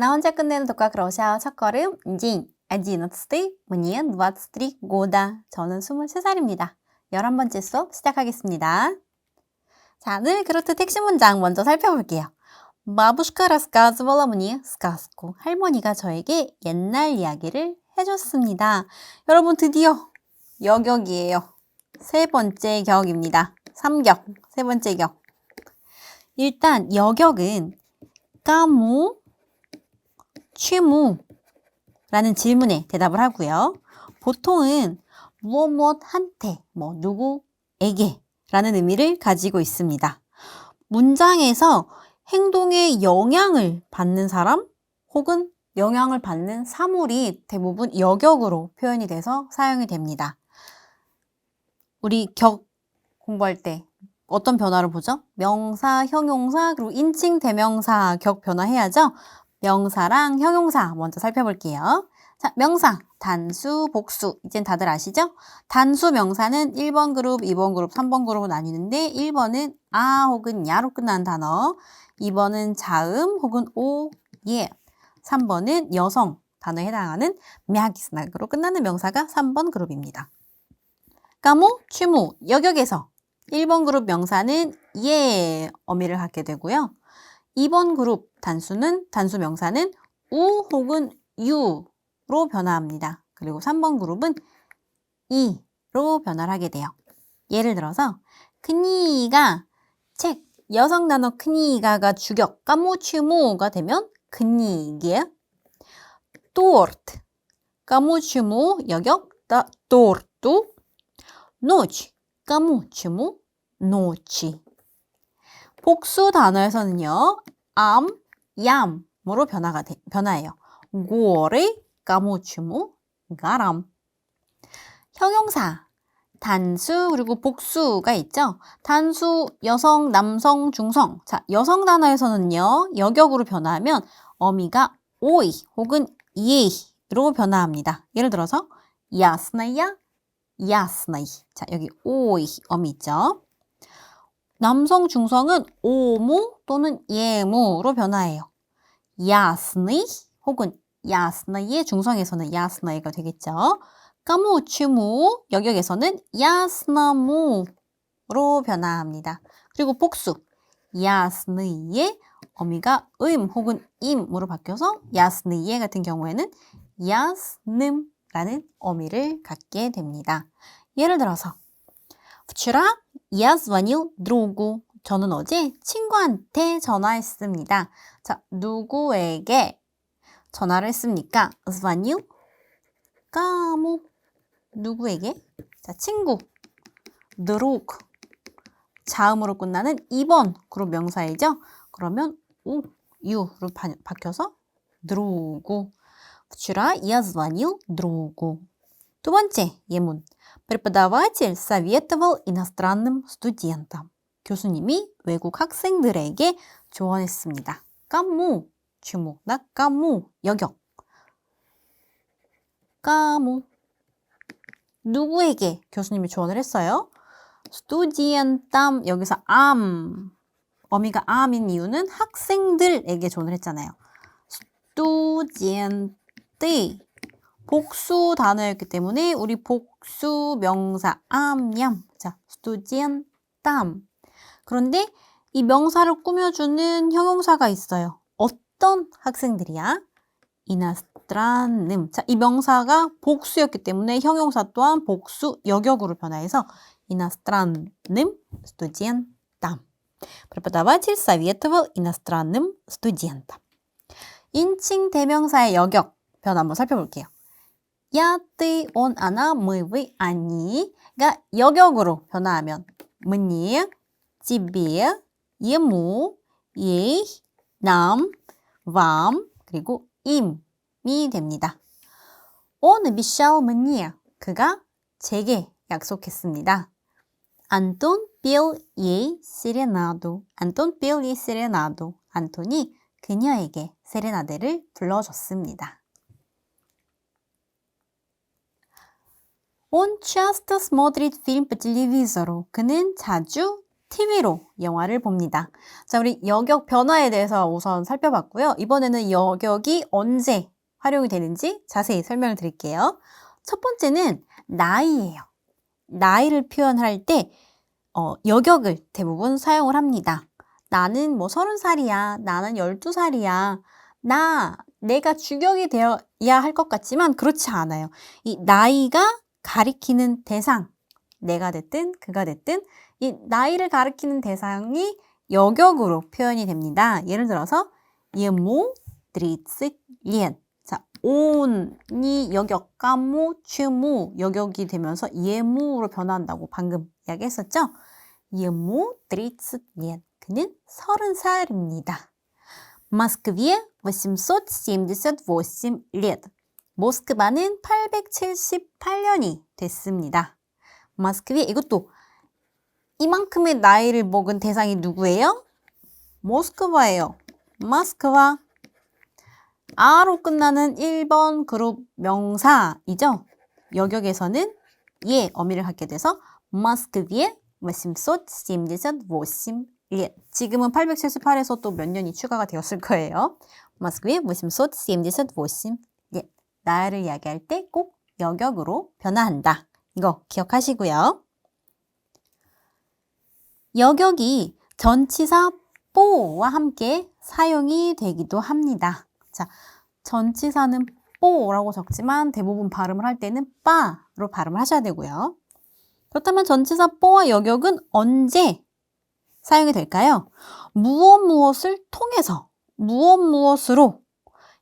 나 혼자 끝내는 독학 러시아어 첫걸음 день 11 мне 23 года. 저는 23살입니다. 11번째 수업 시작하겠습니다. 자, 늘 그렇듯 핵심 문장 먼저 살펴볼게요. Бабушка рассказывала мне сказку. 할머니가 저에게 옛날 이야기를 해줬습니다. 여러분 드디어 여격이에요. 세 번째 격입니다. 3격, 세 번째 격. 일단 여격은 까무, 취무 라는 질문에 대답을 하고요. 보통은 무엇한테, 누구에게 라는 의미를 가지고 있습니다. 문장에서 행동에 영향을 받는 사람 혹은 영향을 받는 사물이 대부분 여격으로 표현이 돼서 사용이 됩니다. 우리 격 공부할 때 어떤 변화를 보죠? 명사, 형용사, 그리고 인칭, 대명사 격 변화해야죠. 명사랑 형용사 먼저 살펴볼게요. 자, 명사, 단수, 복수. 이젠 다들 아시죠? 단수 명사는 1번 그룹, 2번 그룹, 3번 그룹으로 나뉘는데 1번은 아 혹은 야로 끝나는 단어, 2번은 자음 혹은 오, 예, 3번은 여성 단어에 해당하는 мя기스나그로 끝나는 명사가 3번 그룹입니다. 까무, 취무, 여격에서 1번 그룹 명사는 예 어미를 갖게 되고요. 2번 그룹 단수 명사는 우 혹은 유로 변화합니다. 그리고 3번 그룹은 이로 변화를 하게 돼요. 예를 들어서 그니가 책, 여성 단어 그니가가 주격, 까무취무가 되면 그니게, торт, 까무취무 여격, торту, ночь, 까무취무 ночи. 복수 단어에서는요, 얌으로 변화해요. 고를 까무추무 가람. 형용사, 단수 그리고 복수가 있죠. 단수, 여성, 남성, 중성. 자, 여성 단어에서는요, 여격으로 변화하면 어미가 오이 혹은 예이로 변화합니다. 예를 들어서 야스나야, 야스나이. 자, 여기 오이 어미 있죠. 남성 중성은 오무 또는 예무로 변화해요. 야스니 혹은 야스나이의 중성에서는 야스나이가 되겠죠. 까무, 취무, 여격에서는 야스나무로 변화합니다. 그리고 복수, 야스니의 어미가 혹은 임으로 바뀌어서 야스니예 같은 경우에는 야스님라는 어미를 갖게 됩니다. 예를 들어서 Вчера я звонил другу. 저는 어제 친구한테 전화했습니다. 자, 누구에게 전화를 했습니까? звонил, 까무, 누구에게? 자, 친구, друг, 자음으로 끝나는 2번 그룹 명사이죠? 그러면 유로 바뀌어서 другу. Вчера я звонил другу. 두 번째 예문. Преподаватель советовал иностранным студентам. 교수님이 외국 학생들에게 조언했습니다. 까무, 주무, 까무, 여격. 까무. 누구에게 교수님이 조언을 했어요? 스투디엔땀, 여기서 어미가 암인 이유는 학생들에게 조언을 했잖아요. 스투디엔떼. 복수 단어였기 때문에 우리 복수 명사 암냠. 자, 스투디엔땀. 그런데 이 명사를 꾸며주는 형용사가 있어요. 어떤 학생들이야? 이나스트란님. 자, 이 명사가 복수였기 때문에 형용사 또한 복수 여격으로 변화해서 иностранным студентам. Преподаватель советовал иностранным студентам. 인칭 대명사의 여격 변화 한번 살펴볼게요. Я, ты, он, она, мы, вы, 아니가 여격으로 변화하면 мне, тебе, ему, ей, нам, вам, 그리고 им이 됩니다. Он обещал мне. 그가 제게 약속했습니다. Антон пел ей 세레나도. Антон pел ей 세레나도. 안톤이 그녀에게 세레나데를 불러줬습니다. Он часто смотрит фильм по телевизору. 그는 자주 TV로 영화를 봅니다. 자, 우리 여격 변화에 대해서 우선 살펴봤고요. 이번에는 여격이 언제 활용이 되는지 자세히 설명을 드릴게요. 첫 번째는 나이예요. 나이를 표현할 때 여격을 대부분 사용을 합니다. 나는 뭐 30살이야. 나는 12살이야. 내가 주격이 되어야 할 것 같지만 그렇지 않아요. 이 나이가 가리키는 대상, 내가 됐든 그가 됐든 이 나이를 가리키는 대상이 여격으로 표현이 됩니다. 예를 들어서 ему 30 лет. 자, on이 여격, 까무, 취무 여격이 되면서 예무로 변화한다고 방금 이야기했었죠? ему 30 лет. 그는 30살입니다. Москве 878 лет. 모스크바는 878년이 됐습니다. 모스크바에 이것도 이만큼의 나이를 먹은 대상이 누구예요? 모스크바예요. 모스크바. 아로 끝나는 1번 그룹 명사이죠. 여격에서는 예 어미를 갖게 돼서 모스크바에 878 лет. 지금은 878에서 또 몇 년이 추가가 되었을 거예요. 모스크바에 878 лет. 나이를 이야기할 때 꼭 여격으로 변화한다. 이거 기억하시고요. 여격이 전치사 뽀와 함께 사용이 되기도 합니다. 자, 전치사는 뽀라고 적지만 대부분 발음을 할 때는 빠로 발음을 하셔야 되고요. 그렇다면 전치사 뽀와 여격은 언제 사용이 될까요? 무엇을 통해서, 무엇으로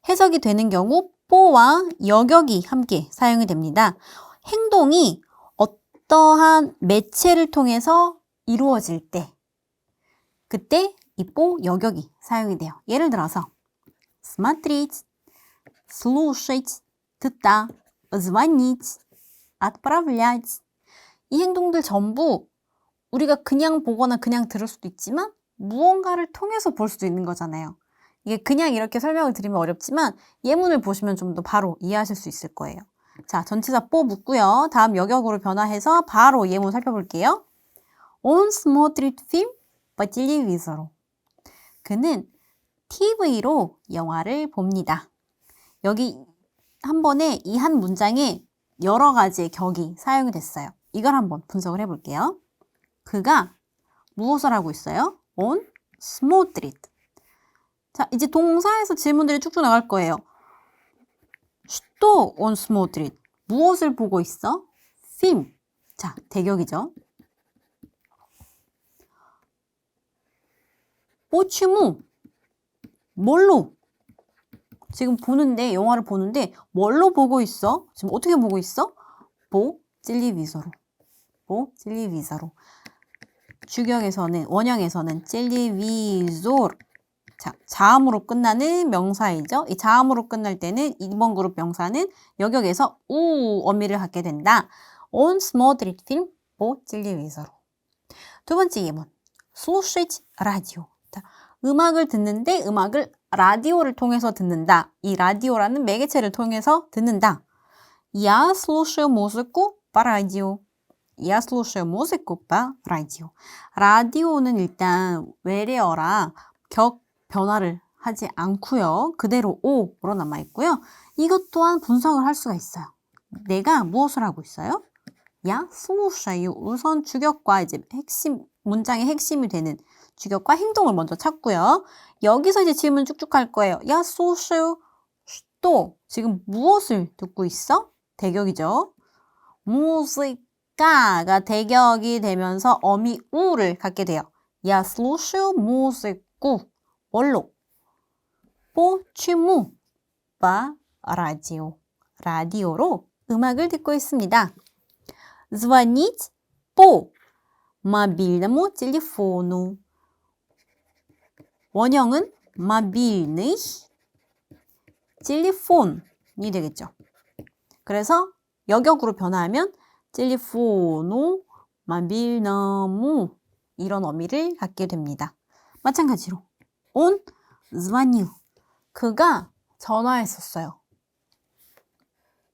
해석이 되는 경우 뽀와 여격이 함께 사용이 됩니다. 행동이 어떠한 매체를 통해서 이루어질 때 그때 이 뽀 여격이 사용이 돼요. 예를 들어서 смотреть, слушать, 듣다, звонить, отправлять. 이 행동들 전부 우리가 그냥 보거나 그냥 들을 수도 있지만 무언가를 통해서 볼 수도 있는 거잖아요. 이게 그냥 이렇게 설명을 드리면 어렵지만 예문을 보시면 좀 더 바로 이해하실 수 있을 거예요. 자, 전치사 뽀 묻고요. 다음 여격으로 변화해서 바로 예문 살펴볼게요. Он смотрит фильм по телевизору. 그는 TV로 영화를 봅니다. 여기 한 번에 이 한 문장에 여러 가지의 격이 사용이 됐어요. 이걸 한번 분석을 해볼게요. 그가 무엇을 하고 있어요? Он смотрит. 자, 이제 동사에서 질문들이 쭉쭉 나갈 거예요. что он смотрит? 무엇을 보고 있어? film. 자, 대격이죠. почему? 뭘로? 지금 보는데, 영화를 보는데 뭘로 보고 있어? 지금 어떻게 보고 있어? по телевизору. по телевизору. 주격에서는, 원형에서는 телевизор. 자, 자음으로 끝나는 명사이죠. 이 자음으로 끝날 때는 2번 그룹 명사는 여격에서 우 어미를 갖게 된다. Он смотрит фильм по телевизору. 두 번째 예문. слушать радио. 자, 음악을 듣는데 음악을 라디오를 통해서 듣는다. 이 라디오라는 매개체를 통해서 듣는다. Я слушаю музыку по радио. Я слушаю музыку по радио. 라디오는 일단 외래어라 격 변화를 하지 않고요. 그대로 오로 남아있고요. 이것 또한 분석을 할 수가 있어요. 내가 무엇을 하고 있어요? Я слушаю. 우선 주격과 이제 핵심, 문장의 핵심이 되는 주격과 행동을 먼저 찾고요. 여기서 이제 질문 쭉쭉 할 거예요. Я слушаю. 또 지금 무엇을 듣고 있어? 대격이죠. музыка 대격이 되면서 어미 우를 갖게 돼요. Я слушаю музыку. 뭘로? почему? по радио. 라디오로 음악을 듣고 있습니다. звонить по мобильному телефону. 원형은 мобильный телефон이 되겠죠. 그래서 여격으로 변화하면 телефону мобильному 이런 어미를 갖게 됩니다. 마찬가지로 Он звонил. 그가 전화했었어요.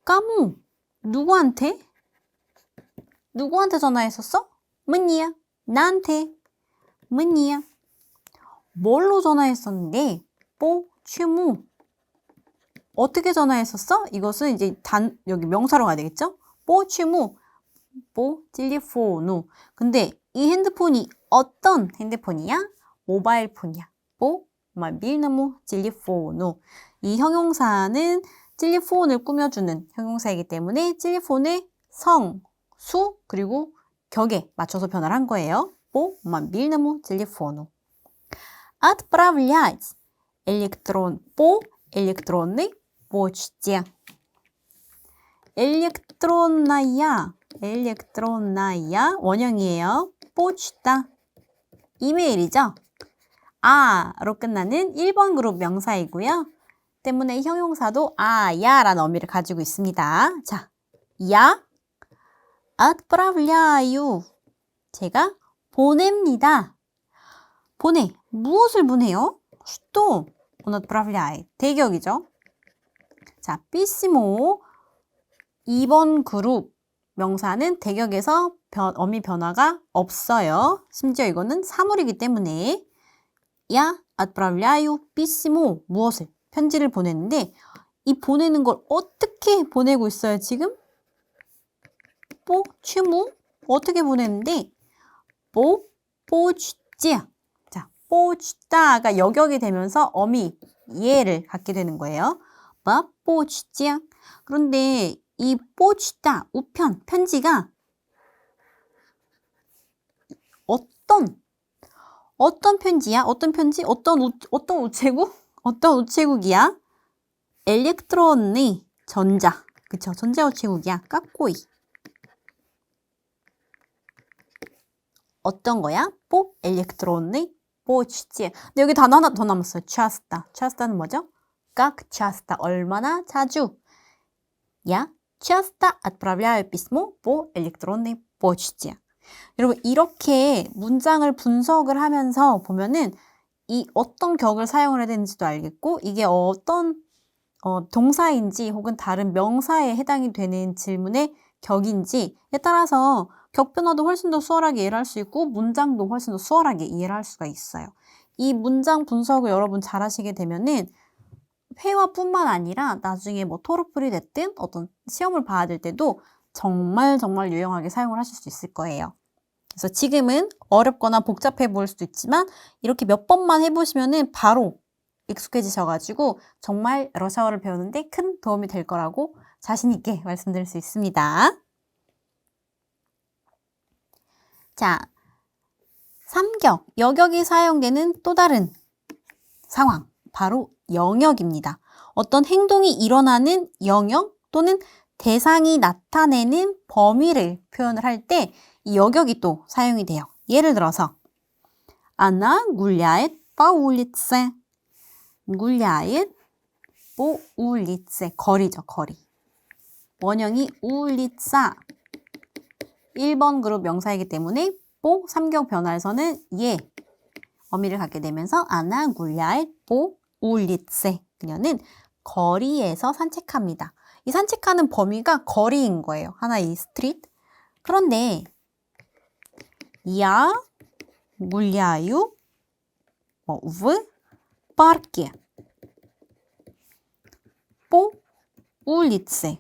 까무. 누구한테? 누구한테 전화했었어? мне. 나한테. 뭐냐? 뭘로 전화했었는데? 뽀, 취무. 어떻게 전화했었어? 이것은 이제 여기 명사로 가야 되겠죠? 뽀, 취무. 뽀, 텔레포노. 근데 이 핸드폰이 어떤 핸드폰이야? 모바일 폰이야. 뽀, 모빌노무 텔레포노. 이 형용사는 텔레폰을 꾸며주는 형용사이기 때문에 텔레폰의 성, 수, 그리고 격에 맞춰서 변화를 한 거예요. 뽀, 모빌노무 텔레포노. Отправлять по электронной почте. электронная 원형이에요. почта 이메일이죠. 아로 끝나는 1번 그룹 명사이고요. 때문에 형용사도 야라는 어미를 가지고 있습니다. 자, я отправляю. 제가 보냅니다. 보내. 무엇을 보내요? что он отправляет. 대격이죠. 자, písimo 2번 그룹 명사는 대격에서 어미 변화가 없어요. 심지어 이거는 사물이기 때문에 я отправляю písimo 무엇을? 편지를 보내는데 이 보내는 걸 어떻게 보내고 있어요, 지금? 취무 어떻게 보내는데 почте. 자, почта가 여격이 되면서 어미 예를 갖게 되는 거예요. почте. 그런데 이 почта 우편 편지가 어떤 편지야? 어떤 편지? 어떤 우체국? 어떤 우체국이야? 엘렉트론이 전자. 그쵸? 전자 우체국이야. 까꼬이. 어떤 거야? 엘렉트론이 почте. 근데 여기 단어 하나 더 남았어요. часто. часто는 뭐죠? как часто. 얼마나 자주. Я часто отправляю письмо по электронной почте. 여러분 이렇게 문장을 분석을 하면서 보면은 이 어떤 격을 사용을 해야 되는지도 알겠고 이게 어떤 동사인지 혹은 다른 명사에 해당이 되는 질문의 격인지에 따라서 격 변화도 훨씬 더 수월하게 이해를 할 수 있고 문장도 훨씬 더 수월하게 이해를 할 수가 있어요. 이 문장 분석을 여러분 잘 하시게 되면은 회화뿐만 아니라 나중에 뭐 토르플이 됐든 어떤 시험을 봐야 될 때도 정말 유용하게 사용을 하실 수 있을 거예요. 그래서 지금은 어렵거나 복잡해 보일 수도 있지만 이렇게 몇 번만 해보시면은 바로 익숙해지셔가지고 정말 러시아어를 배우는데 큰 도움이 될 거라고 자신 있게 말씀드릴 수 있습니다. 자, 3격, 여격이 사용되는 또 다른 상황, 바로 영역입니다. 어떤 행동이 일어나는 영역 또는 대상이 나타내는 범위를 표현을 할 때 이 여격이 또 사용이 돼요. 예를 들어서 Она гуляет по улице. гуляет по улице. 거리죠, 거리. 원형이 улица. 1번 그룹 명사이기 때문에 по 3격 변화에서는 예 어미를 갖게 되면서 Она гуляет по улице. 그녀는 거리에서 산책합니다. 이 산책하는 범위가 거리인 거예요. 하나의 스트리트. 그런데 Я гуляю в парке по улице.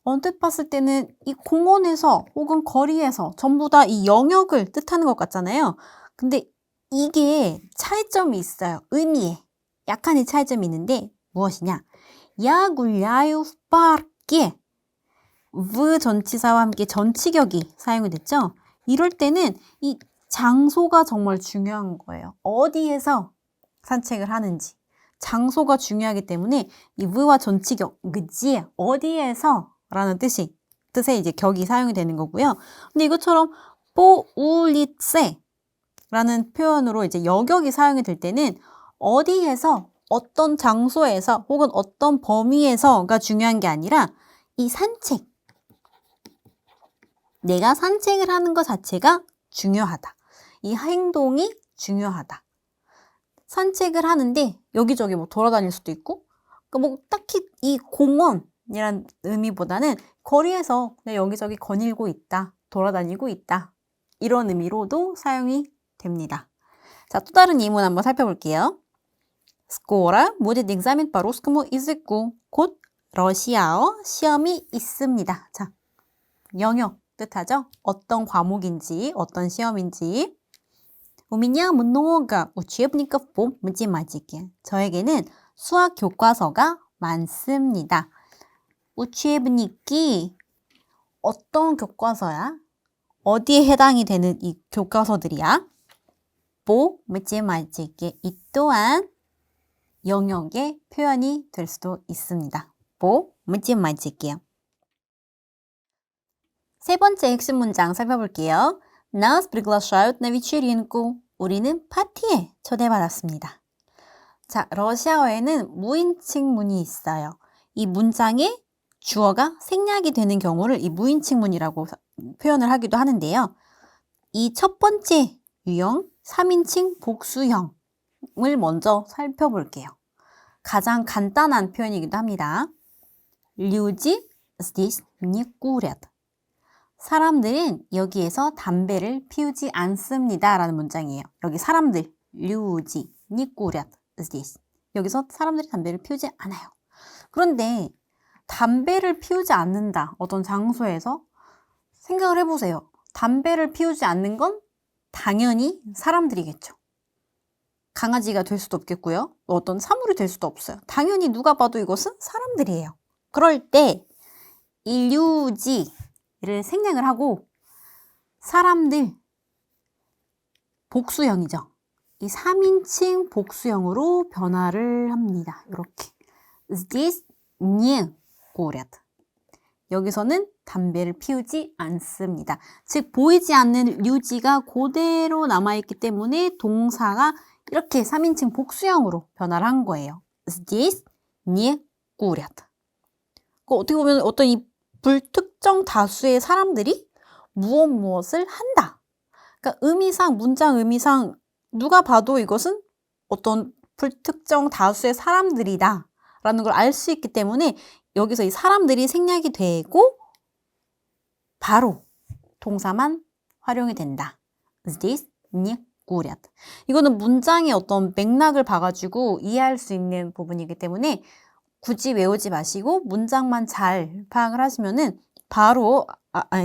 언뜻 봤을 때는 이 공원에서 혹은 거리에서 전부 다 이 영역을 뜻하는 것 같잖아요. 근데 이게 차이점이 있어요. 의미에. 약간의 차이점이 있는데 무엇이냐? Я гуляю в парке. v 전치사와 함께 전치격이 사용이 됐죠? 이럴 때는 이 장소가 정말 중요한 거예요. 어디에서 산책을 하는지. 장소가 중요하기 때문에 이 v와 전치격, 그지? 어디에서 라는 뜻의 이제 격이 사용이 되는 거고요. 근데 이것처럼 по улице 라는 표현으로 이제 여격이 사용이 될 때는 어디에서, 어떤 장소에서 혹은 어떤 범위에서가 중요한 게 아니라 이 산책. 내가 산책을 하는 것 자체가 중요하다. 이 행동이 중요하다. 산책을 하는데 여기저기 뭐 돌아다닐 수도 있고, 뭐 딱히 이 공원이란 의미보다는 거리에서 그냥 여기저기 거닐고 있다, 돌아다니고 있다. 이런 의미로도 사용이 됩니다. 자, 또 다른 예문 한번 살펴볼게요. Скоро будет экзамен по русскому языку. 곧 러시아어 시험이 있습니다. 자, 영역 뜻하죠? 어떤 과목인지, 어떤 시험인지. У меня много учебников по математике. 저에게는 수학 교과서가 많습니다. учебники 어떤 교과서야? 어디에 해당이 되는 이 교과서들이야? по математике 이 또한 영역의 표현이 될 수도 있습니다. по математике 세 번째 핵심 문장 살펴볼게요. Нас приглашают на вечеринку. 우리는 파티에 초대받았습니다. 자, 러시아어에는 무인칭문이 있어요. 이 문장에 주어가 생략이 되는 경우를 이 무인칭문이라고 표현을 하기도 하는데요. 이 첫 번째 유형, 3인칭 복수형을 먼저 살펴볼게요. 가장 간단한 표현이기도 합니다. Люди здесь не курят. 사람들은 여기에서 담배를 피우지 않습니다. 라는 문장이에요. 여기 사람들, люди не курят здесь. 여기서 사람들이 담배를 피우지 않아요. 그런데 담배를 피우지 않는다. 어떤 장소에서 생각을 해보세요. 담배를 피우지 않는 건 당연히 사람들이겠죠. 강아지가 될 수도 없겠고요. 어떤 사물이 될 수도 없어요. 당연히 누가 봐도 이것은 사람들이에요. 그럴 때 이 류지를 생략을 하고 사람들 복수형이죠. 이 3인칭 복수형으로 변화를 합니다. 이렇게 Здесь не курят. 여기서는 담배를 피우지 않습니다. 즉 보이지 않는 류지가 그대로 남아있기 때문에 동사가 이렇게 3인칭 복수형으로 변화를 한 거예요. Здесь не курят. 어떻게 보면 어떤 이 불특정 다수의 사람들이 무엇을 한다. 그러니까 의미상, 문장 의미상 누가 봐도 이것은 어떤 불특정 다수의 사람들이다 라는 걸 알 수 있기 때문에 여기서 이 사람들이 생략이 되고 바로 동사만 활용이 된다. Здесь не курят. 이거는 문장의 어떤 맥락을 봐가지고 이해할 수 있는 부분이기 때문에 굳이 외우지 마시고 문장만 잘 파악을 하시면은 바로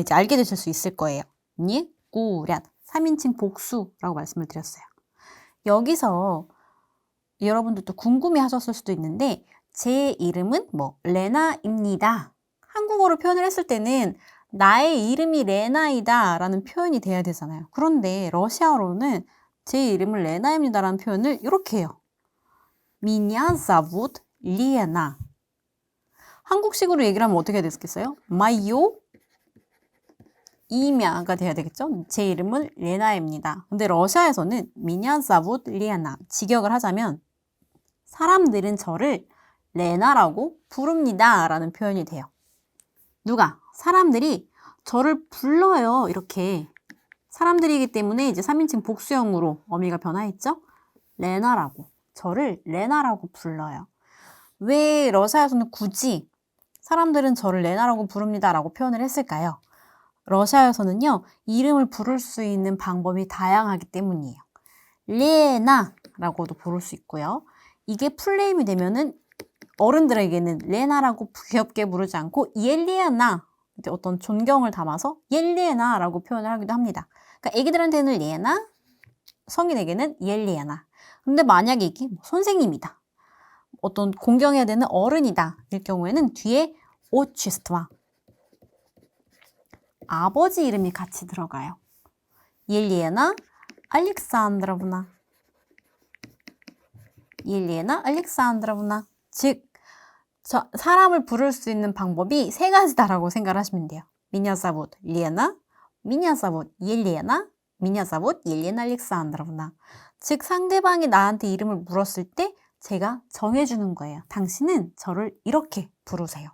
이제 알게 되실 수 있을 거예요. не курят. 3인칭 복수라고 말씀을 드렸어요. 여기서 여러분들도 궁금해 하셨을 수도 있는데 제 이름은 레나입니다. 한국어로 표현을 했을 때는 나의 이름이 레나이다 라는 표현이 돼야 되잖아요. 그런데 러시아어로는 제 이름은 레나입니다 라는 표현을 이렇게 해요. Меня зовут Лена. 한국식으로 얘기를 하면 어떻게 해야 되겠어요? Мое имя가 돼야 되겠죠? 제 이름은 레나입니다. 근데 러시아에서는 Меня зовут Лена. 직역을 하자면 사람들은 저를 레나라고 부릅니다 라는 표현이 돼요. 누가? 사람들이 저를 불러요. 이렇게 사람들이기 때문에 이제 3인칭 복수형으로 어미가 변화했죠? 레나라고. 저를 레나라고 불러요. 왜 러시아에서는 굳이 사람들은 저를 레나라고 부릅니다 라고 표현을 했을까요? 러시아에서는요, 이름을 부를 수 있는 방법이 다양하기 때문이에요. 레나라고도 부를 수 있고요. 이게 풀네임이 되면은 어른들에게는 레나라고 귀엽게 부르지 않고 옐리에나, 어떤 존경을 담아서 옐리에나라고 표현을 하기도 합니다. 그러니까 애기들한테는 레나, 성인에게는 옐리에나. 근데 만약에 이게 선생님이다. 어떤 공경해야 되는 어른이다. 일 경우에는 뒤에 отчество. 아버지 이름이 같이 들어가요. 옐리에나 알렉산드로브나. 옐리에나 알렉산드로브나. 즉, 사람을 부를 수 있는 방법이 세 가지다라고 생각을 하시면 돼요. Меня зовут Лена, Меня зовут Елена, Меня зовут Елена Александровна. 즉, 상대방이 나한테 이름을 물었을 때 제가 정해주는 거예요. 당신은 저를 이렇게 부르세요.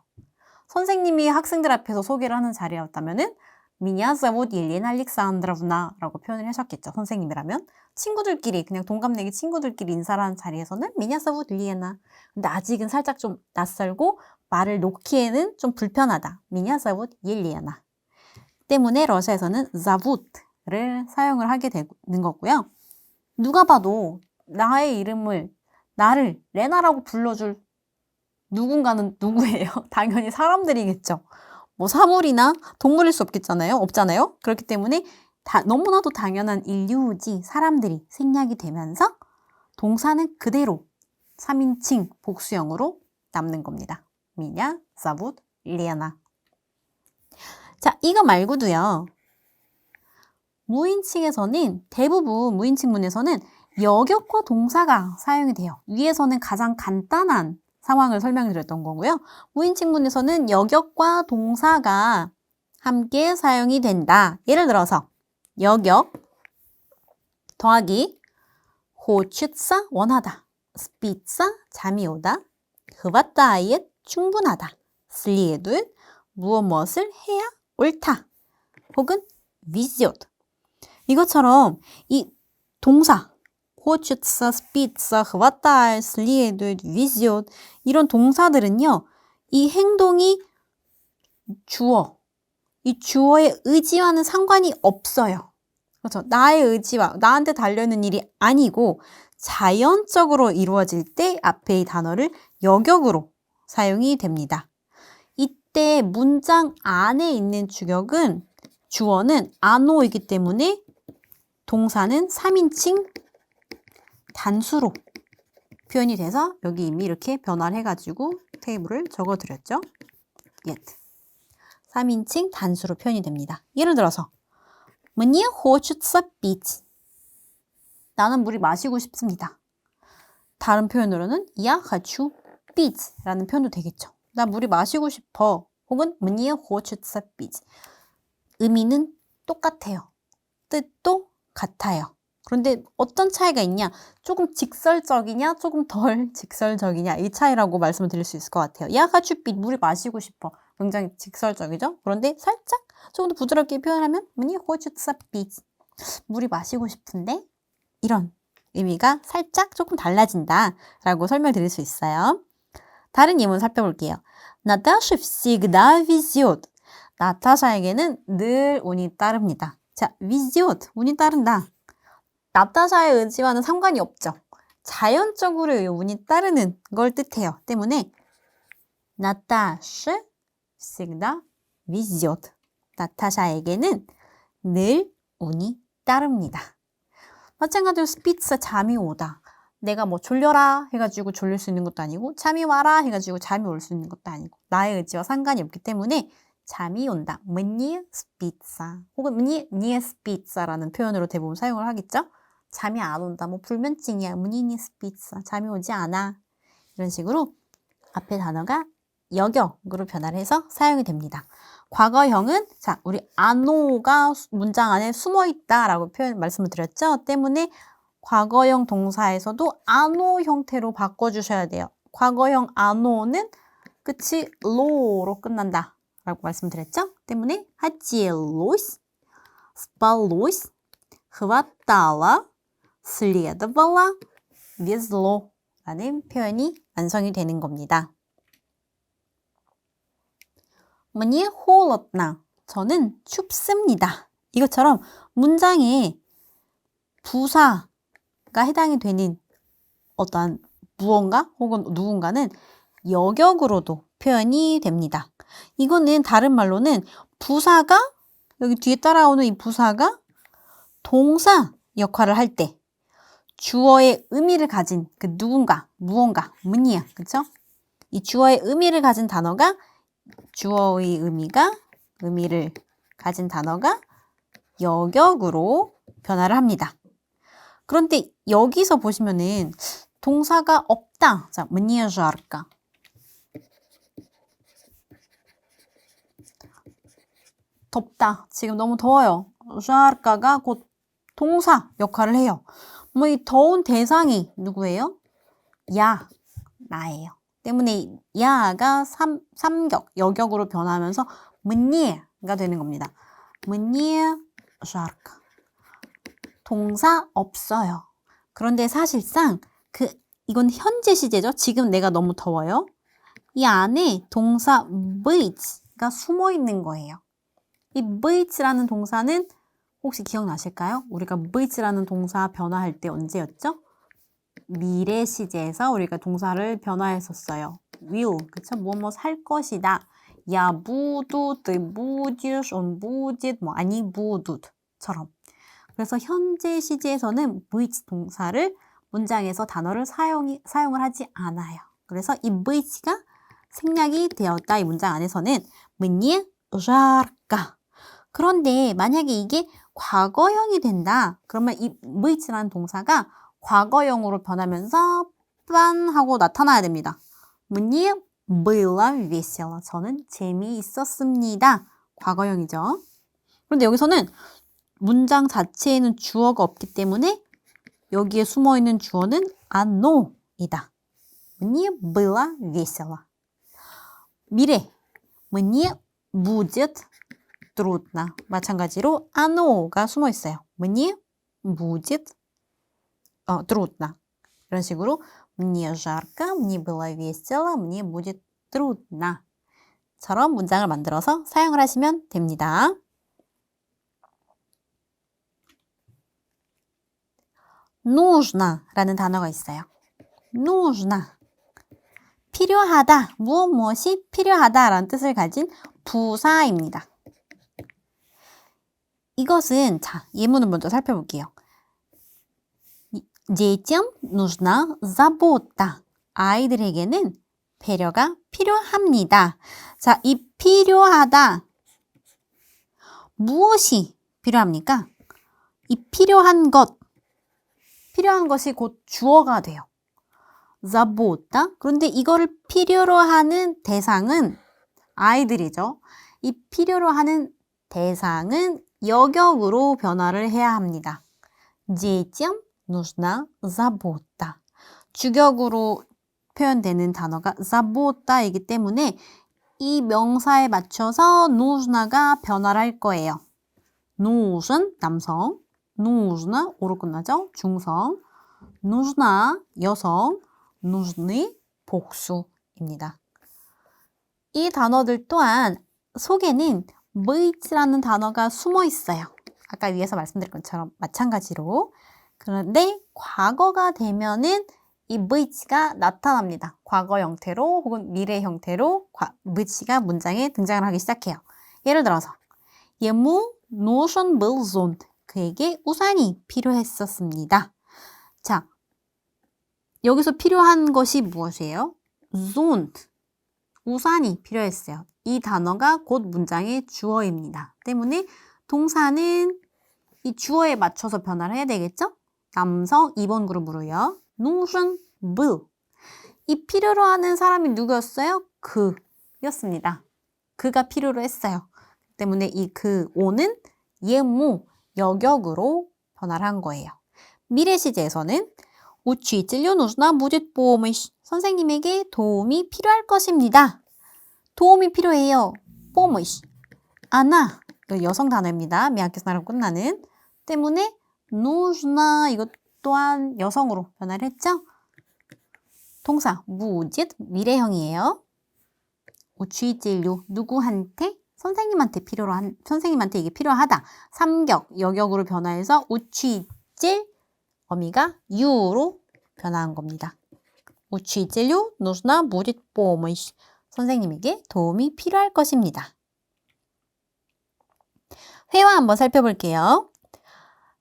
선생님이 학생들 앞에서 소개를 하는 자리였다면은 Меня зовут Елена Александровна 라고 표현을 하셨겠죠. 선생님이라면. 친구들끼리, 그냥 동갑내기 친구들끼리 인사를 하는 자리에서는 Меня зовут Лена. 근데 아직은 살짝 좀 낯설고 말을 놓기에는 좀 불편하다. Меня зовут Елена. 때문에 러시아에서는 zовут 를 사용을 하게 되는 거고요. 누가 봐도 나의 이름을 나를 레나라고 불러줄 누군가는 누구예요? 당연히 사람들이겠죠. 뭐 사물이나 동물일 수 없잖아요. 그렇기 때문에 너무나도 당연한 인류지 사람들이 생략이 되면서 동사는 그대로 3인칭 복수형으로 남는 겁니다. 미냐, 자붓, 리아나. 자, 이거 말고도요. 무인칭에서는 대부분 무인칭문에서는 여격과 동사가 사용이 돼요. 위에서는 가장 간단한 상황을 설명해 드렸던 거고요. 무인칭문에서는 여격과 동사가 함께 사용이 된다. 예를 들어서 여격 더하기 호추사 원하다, 스피사 잠이 오다, 흐바따이에 충분하다, 슬리에도 무엇을 해야 옳다, 혹은 비지옷. 이것처럼 이 동사 호추사, 스피사, 흐바따이, 슬리에도, 비지옷 이런 동사들은요. 이 행동이 이 주어의 의지와는 상관이 없어요. 그렇죠? 나의 의지와 나한테 달려있는 일이 아니고 자연적으로 이루어질 때 앞에 이 단어를 여격으로 사용이 됩니다. 이때 문장 안에 있는 주어는 아노이기 때문에 동사는 3인칭 단수로 표현이 돼서 여기 이미 이렇게 변화를 해가지고 테이블을 적어드렸죠. 3인칭 단수로 표현이 됩니다. 예를 들어서 Мне хочется пить. 나는 물이 마시고 싶습니다. 다른 표현으로는 Я хочу пить 라는 표현도 되겠죠. 나 물이 마시고 싶어. 혹은 Мне хочется пить. 의미는 똑같아요. 뜻도 같아요. 그런데 어떤 차이가 있냐? 조금 직설적이냐? 조금 덜 직설적이냐? 이 차이라고 말씀을 드릴 수 있을 것 같아요. Я хочу пить. 물이 마시고 싶어. 굉장히 직설적이죠? 그런데 살짝 조금 더 부드럽게 표현하면 Мне хочется пить. 물이 마시고 싶은데 이런 의미가 살짝 조금 달라진다 라고 설명드릴 수 있어요. 다른 예문 살펴볼게요. 나타샤 всегда везет. 나타샤에게는 늘 운이 따릅니다. 자, везет, 운이 따른다. 나타샤의 의지와는 상관이 없죠. 자연적으로 운이 따르는 걸 뜻해요. 때문에 나타샤 всегда везет. 나타샤에게는 늘 운이 따릅니다. 마찬가지로 스피츠 잠이 오다. 내가 뭐 졸려라 해가지고 졸릴 수 있는 것도 아니고 잠이 와라 해가지고 잠이 올 수 있는 것도 아니고 나의 의지와 상관이 없기 때문에 잠이 온다. мне спится 혹은 мне не спится 라는 표현으로 대부분 사용을 하겠죠. 잠이 안 온다. 뭐 불면증이야. мне не спится. 잠이 오지 않아. 이런 식으로 앞에 단어가 여격으로 변화를 해서 사용이 됩니다. 과거형은 자, 우리 아노가 문장 안에 숨어 있다라고 말씀을 드렸죠. 때문에 과거형 동사에서도 아노 형태로 바꿔주셔야 돼요. 과거형 아노는 끝이 로로 끝난다 라고 말씀드렸죠. 때문에 хотелось, спалось, хватало, следовало, везло 라는 표현이 완성이 되는 겁니다. Мне холодно. 저는 춥습니다. 이것처럼 문장에 부사가 해당이 되는 어떠한 무언가 혹은 누군가는 여격으로도 표현이 됩니다. 이거는 다른 말로는 부사가 여기 뒤에 따라오는 이 부사가 동사 역할을 할 때 주어의 의미를 가진 그 누군가, 무언가, 문이야. 그렇죠? 이 주어의 의미를 가진 단어가 주어의 의미를 가진 단어가 여격으로 변화를 합니다. 그런데 여기서 보시면은 동사가 없다. 자, мне жарко. 덥다. 지금 너무 더워요. жарко가 곧 동사 역할을 해요. 뭐 이 더운 대상이 누구예요? 나예요. 때문에 야가 삼격, 여격으로 변하면서 문예가 되는 겁니다. 문예 жарко. 동사 없어요. 그런데 사실상 이건 현재 시제죠. 지금 내가 너무 더워요. 이 안에 동사 beit가 숨어 있는 거예요. 이 beit라는 동사는 혹시 기억나실까요? 우리가 beit라는 동사 변화할 때 언제였죠? 미래 시제에서 우리가 동사를 변화했었어요. will, 그쵸? 무엇 할 것이다. Я буду, ты будешь, он будет, 뭐 они будut처럼. 그래서 현재 시제에서는 быть 동사를 문장에서 단어를 사용을 하지 않아요. 그래서 이 beit가 생략이 되었다. 이 문장 안에서는 мне жарко. 그런데 만약에 이게 과거형이 된다. 그러면 이 beit라는 동사가 과거형으로 변하면서 빤 하고 나타나야 됩니다. мне было весело. 저는 재미있었습니다. 과거형이죠. 그런데 여기서는 문장 자체에는 주어가 없기 때문에 여기에 숨어있는 주어는 оно이다. мне было весело. 미래. мне будет трудно. 마찬가지로 оно가 숨어있어요. мне будет трудно. 이런 식으로 мне жарко, мне было весело, мне будет трудно. 처럼 문장을 만들어서 사용을 하시면 됩니다. нужно 라는 단어가 있어요. нужно. 필요하다. 무엇이 필요하다 라는 뜻을 가진 부사입니다. 이것은 자, 예문을 먼저 살펴볼게요. детям нужна забота. 아이들에게는 배려가 필요합니다. 자, 이 필요하다. 무엇이 필요합니까? 이 필요한 것이 곧 주어가 돼요. забота. 그런데 이거를 필요로 하는 대상은 아이들이죠. 이 필요로 하는 대상은 여격으로 변화를 해야 합니다. детям нужна забота. 주격으로 표현되는 단어가 забота이기 때문에 이 명사에 맞춰서 нуж나가 변화를 할 거예요. нуж은 남성, нужна 오로 끝나죠? 중성, нужна 여성, нужны 복수입니다. 이 단어들 또한 속에는 beit라는 단어가 숨어 있어요. 아까 위에서 말씀드린 것처럼 마찬가지로. 그런데 과거가 되면은 이 beit가 나타납니다. 과거 형태로 혹은 미래 형태로 beit가 문장에 등장을 하기 시작해요. 예를 들어서 ему нужен был зонт. 그에게 우산이 필요했었습니다. 자, 여기서 필요한 것이 무엇이에요? zont. 우산이 필요했어요. 이 단어가 곧 문장의 주어입니다. 때문에 동사는 이 주어에 맞춰서 변화를 해야 되겠죠? 남성 2번 그룹으로요. нужен был. 이 필요로 하는 사람이 누구였어요? 그였습니다. 그가 필요로 했어요. 때문에 이 그 오는 예무 여격으로 변화를 한 거예요. 미래 시제에서는 учителю нужна будет помощь. 선생님에게 도움이 필요할 것입니다. 도움이 필요해요. помощь. она. 여성 단어입니다. 미약계산으로 끝나는. 때문에 нужна 이것 또한 여성으로 변화를 했죠. 동사 будет 미래형이에요. учителю 누구한테? 선생님한테 선생님한테 이게 필요하다. 3격 여격으로 변화해서 учитель 어미가 you로 변화한 겁니다. учителю нужна будет помощь. 선생님에게 도움이 필요할 것입니다. 회화 한번 살펴볼게요.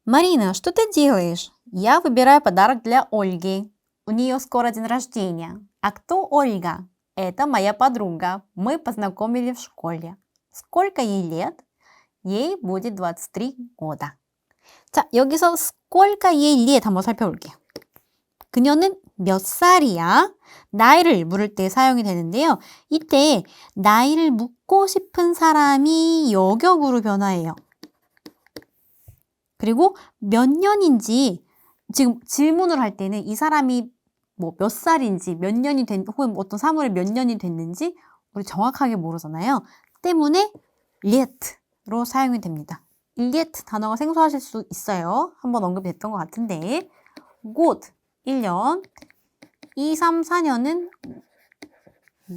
Марина, что ты делаешь? Я выбираю подарок для Ольги. У нее скоро день рождения. А кто Ольга? Это моя подруга. Мы познакомились в школе. Сколько ей лет? Ей будет 23 года. 자, 여기서 сколько ей lет 한번 살펴볼게요. 그녀는 몇 살이야? 나이를 물을 때 사용이 되는데요. 이때 나이를 묻고 싶은 사람이 여격으로 변화해요. 그리고 몇 년인지 지금 질문을 할 때는 이 사람이 뭐 몇 살인지 몇 년이 된 혹은 어떤 사물이 몇 년이 됐는지 우리 정확하게 모르잖아요. 때문에 let로 사용이 됩니다. let 단어가 생소하실 수 있어요. 한번 언급했던 것 같은데 곧 1년 2, 3, 4년은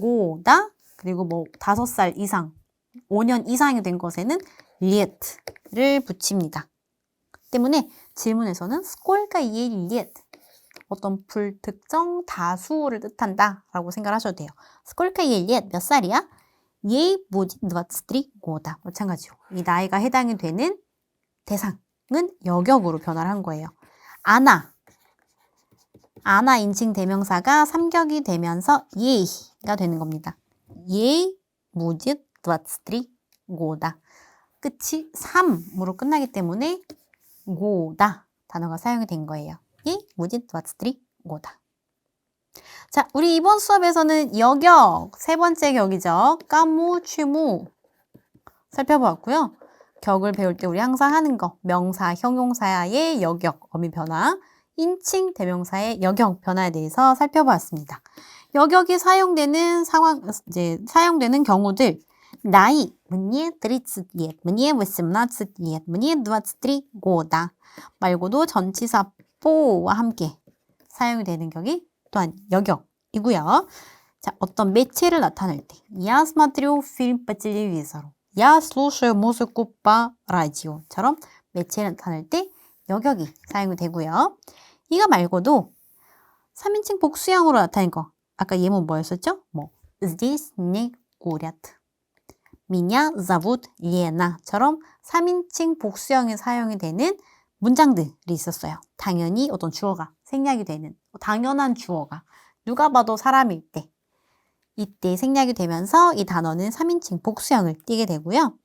고다 그리고 뭐 5살 이상 5년 이상이 된 것에는 let를 붙입니다. 때문에 질문에서는 сколько ей лет? 어떤 불특정 다수를 뜻한다 라고 생각하셔도 돼요. сколько ей лет? 몇 살이야? ей будет 23 года. 마찬가지로 이 나이가 해당이 되는 대상은 여격으로 변화를 한 거예요. 아나 인칭 대명사가 3격이 되면서 예이가 되는 겁니다. ей будет 23 года. 끝이 3으로 끝나기 때문에 고다 단어가 사용이 된 거예요. 예, будет 23 года. 자, 우리 이번 수업에서는 여격, 세 번째 격이죠. 까무, 취무 살펴보았고요. 격을 배울 때 우리 항상 하는 거, 명사, 형용사의 여격, 어미 변화, 인칭, 대명사의 여격 변화에 대해서 살펴보았습니다. 여격이 사용되는 사용되는 경우들, 나이, мне 30 лет, мне 18 лет, мне 23 года 말고도 전치사 뽀와 함께 사용이 되는 격이 또한 여격이고요. 자, 어떤 매체를 나타낼 때 Я смотрю фильм по телевизору, Я слушаю музыку по радио처럼 매체를 나타낼 때 여격이 사용이 되고요. 이거 말고도 3인칭 복수형으로 나타낸 거 아까 예문 뭐였었죠? Здесь не курят, меня зовут Lena처럼 3인칭 복수형이 사용이 되는 문장들이 있었어요. 당연히 어떤 주어가 생략이 되는 당연한 주어가 누가 봐도 사람일 때 이때 생략이 되면서 이 단어는 3인칭 복수형을 띠게 되고요.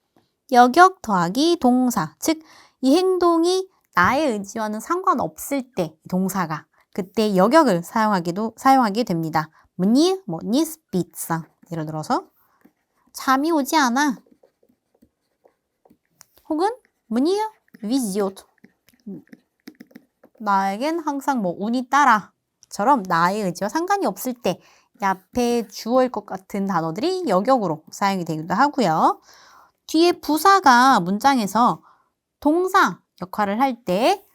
여격 더하기 동사, 즉 이 행동이 나의 의지와는 상관없을 때 동사가 그때 여격을 사용하게 됩니다. Мне не спится. 예를 들어서 잠이 오지 않아. 혹은 мне везет. 나에겐 항상 운이 따라처럼 나의 의지와 상관이 없을 때 앞에 주어일 것 같은 단어들이 여격으로 사용이 되기도 하고요. 뒤에 부사가 문장에서 동사 역할을 할 때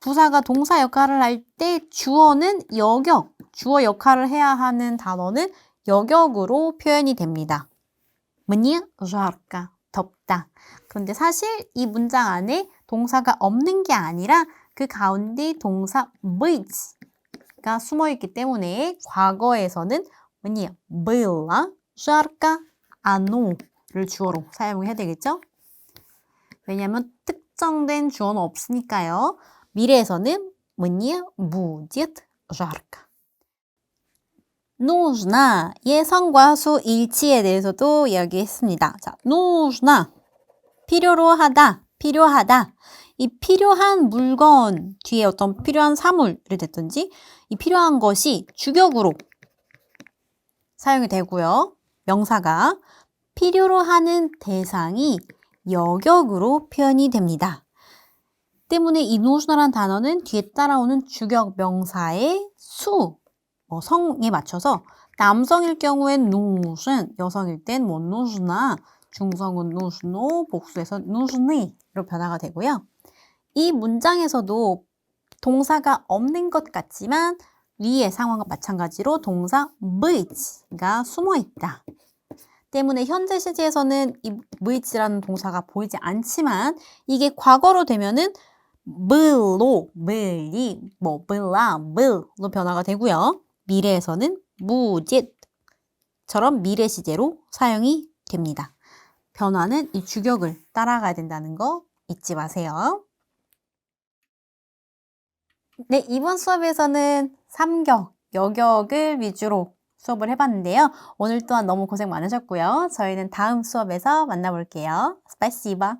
부사가 동사 역할을 할 때 주어는 여격, 주어 역할을 해야 하는 단어는 여격으로 표현이 됩니다. мне жарко, 덥다. 그런데 사실 이 문장 안에 동사가 없는 게 아니라 그 가운데 동사 beit가 숨어있기 때문에 과거에서는 мне было жарко, оно를 주어로 사용해야 되겠죠? 왜냐하면 특정된 주어는 없으니까요. 미래에서는 мне будет жарко. нужна 예성과 수 일치에 대해서도 이야기했습니다. 자, нужна 필요로 하다, 필요하다. 이 필요한 물건 뒤에 어떤 필요한 사물이 됐든지 이 필요한 것이 주격으로 사용이 되고요. 명사가 필요로 하는 대상이 여격으로 표현이 됩니다. 때문에 이 нуж나라는 단어는 뒤에 따라오는 주격 명사의 수, 성에 맞춰서 남성일 경우엔 нуж은, 여성일 땐 нуж나, 중성은 нуж노, 복수에서 нужны로 변화가 되고요. 이 문장에서도 동사가 없는 것 같지만 위의 상황과 마찬가지로 동사 beit가 숨어 있다. 때문에 현재 시제에서는 이 beit라는 동사가 보이지 않지만 이게 과거로 되면은 было, были, была, было 변화가 되고요. 미래에서는 budget처럼 미래 시제로 사용이 됩니다. 변화는 이 주격을 따라가야 된다는 거 잊지 마세요. 네, 이번 수업에서는 3격, 여격을 위주로 수업을 해봤는데요. 오늘 또한 너무 고생 많으셨고요. 저희는 다음 수업에서 만나볼게요. 스파시바.